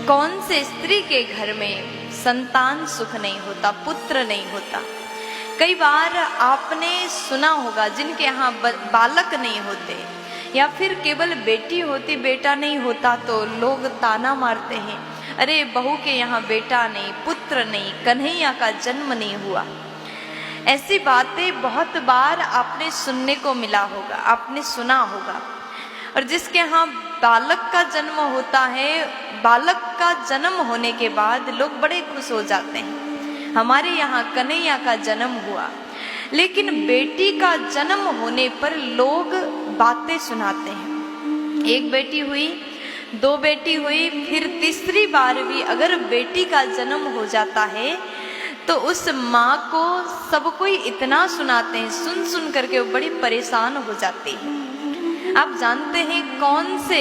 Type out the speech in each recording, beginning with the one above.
कौन से स्त्री के घर में संतान सुख नहीं होता, पुत्र नहीं होता। कई बार आपने सुना होगा जिनके यहाँ बालक नहीं होते या फिर केवल बेटी होती बेटा नहीं होता तो लोग ताना मारते हैं, अरे बहू के यहाँ बेटा नहीं, पुत्र नहीं, कन्हैया का जन्म नहीं हुआ। ऐसी बातें बहुत बार आपने सुनने को मिला होगा, आपने सुना होगा। और जिसके यहाँ बालक का जन्म होता है, बालक का जन्म होने के बाद लोग बड़े खुश हो जाते हैं, हमारे यहाँ कन्हैया का जन्म हुआ। लेकिन बेटी का जन्म होने पर लोग बातें सुनाते हैं, एक बेटी हुई, दो बेटी हुई, फिर तीसरी बार भी अगर बेटी का जन्म हो जाता है तो उस माँ को सब कोई इतना सुनाते हैं, सुन सुन करके वो बड़ी परेशान हो जाती है। आप जानते हैं कौन से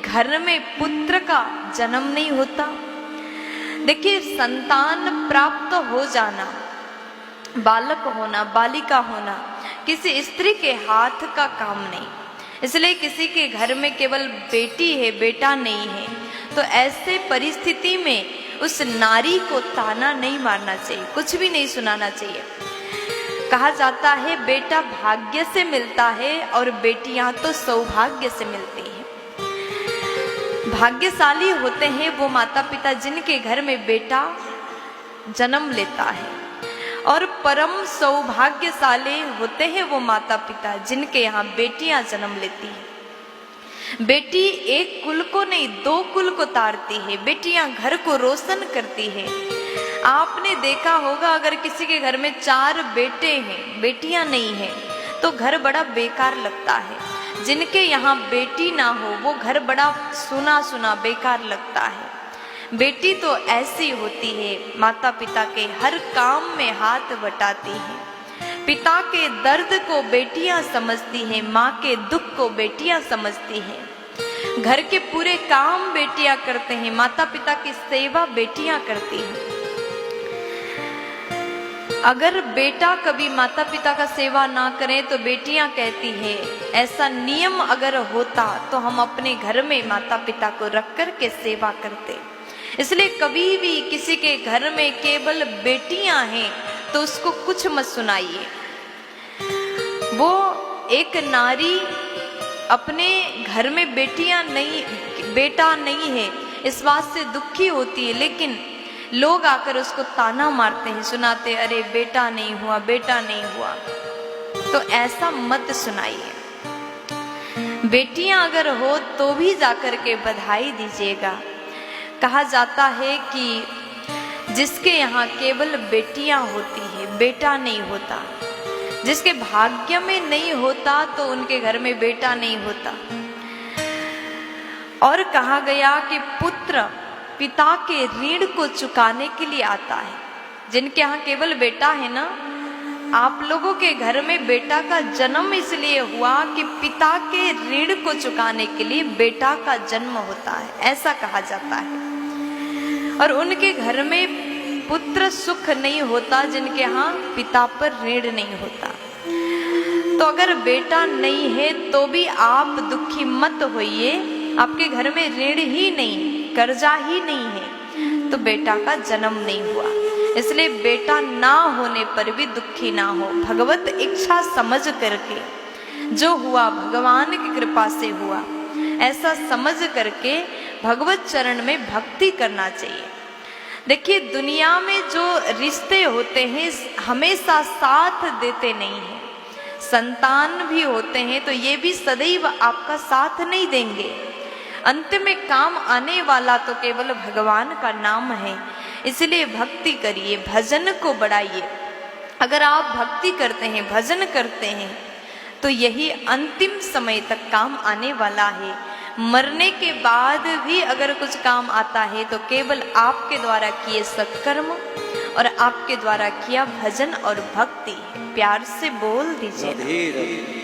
घर में पुत्र का जन्म नहीं होता? देखिए, संतान प्राप्त हो जाना, बालक होना, बालिका होना किसी स्त्री के हाथ का काम नहीं। इसलिए किसी के घर में केवल बेटी है, बेटा नहीं है, तो ऐसे परिस्थिति में उस नारी को ताना नहीं मारना चाहिए, कुछ भी नहीं सुनाना चाहिए। कहा जाता है बेटा भाग्य से मिलता है और बेटियां तो सौभाग्य से मिलती हैं। भाग्यशाली होते हैं वो माता पिता जिनके घर में बेटा जन्म लेता है, और परम सौभाग्यशाली होते हैं वो माता पिता जिनके यहाँ बेटियां जन्म लेती हैं। बेटी एक कुल को नहीं, दो कुल को तारती है, बेटियां घर को रोशन करती है। आपने देखा होगा अगर किसी के घर में 4 बेटे हैं, बेटियां नहीं है, तो घर बड़ा बेकार लगता है। जिनके यहाँ बेटी ना हो वो घर बड़ा सुना सुना बेकार लगता है। बेटी तो ऐसी होती है, माता पिता के हर काम में हाथ बटाती है, पिता के दर्द को बेटियां समझती हैं, माँ के दुख को बेटियां समझती हैं। घर के पूरे काम बेटियां करते हैं, माता पिता की सेवा बेटियां करती हैं। अगर बेटा कभी माता पिता का सेवा ना करे तो बेटियां कहती है ऐसा नियम अगर होता तो हम अपने घर में माता पिता को रख कर के सेवा करते। इसलिए कभी भी किसी के घर में केवल बेटियां हैं तो उसको कुछ मत सुनाइए। वो एक नारी अपने घर में बेटा नहीं है इस बात से दुखी होती है, लेकिन लोग आकर उसको ताना मारते हैं, सुनाते, अरे बेटा नहीं हुआ, बेटा नहीं हुआ। तो ऐसा मत सुनाइए। बेटियां अगर हो तो भी जाकर के बधाई दीजिएगा। कहा जाता है कि जिसके यहाँ केवल बेटियां होती है, बेटा नहीं होता, जिसके भाग्य में नहीं होता तो उनके घर में बेटा नहीं होता। और कहा गया कि पुत्र पिता के ऋण को चुकाने के लिए आता है। जिनके यहाँ केवल बेटा है ना, आप लोगों के घर में बेटा का जन्म इसलिए हुआ कि पिता के ऋण को चुकाने के लिए बेटा का जन्म होता है, ऐसा कहा जाता है। और उनके घर में पुत्र सुख नहीं होता जिनके यहाँ पिता पर ऋण नहीं होता। तो अगर बेटा नहीं है तो भी आप दुखी मत होइए, आपके घर में ऋण ही नहीं, कर्जा ही नहीं है तो बेटा का जन्म नहीं हुआ। इसलिए बेटा ना होने पर भी दुखी ना हो, भगवत इच्छा समझ करके जो हुआ भगवान की कृपा से हुआ, ऐसा समझ करके भगवत चरण में भक्ति करना चाहिए। देखिए, दुनिया में जो रिश्ते होते हैं हमेशा साथ देते नहीं हैं। संतान भी होते हैं तो ये भी सदैव आपका साथ नहीं देंगे। अंत में काम आने वाला तो केवल भगवान का नाम है। इसलिए भक्ति करिए, भजन को बढ़ाइए। अगर आप भक्ति करते हैं, भजन करते हैं तो यही अंतिम समय तक काम आने वाला है। मरने के बाद भी अगर कुछ काम आता है तो केवल आपके द्वारा किए सत्कर्म और आपके द्वारा किया भजन और भक्ति। प्यार से बोल दीजिए।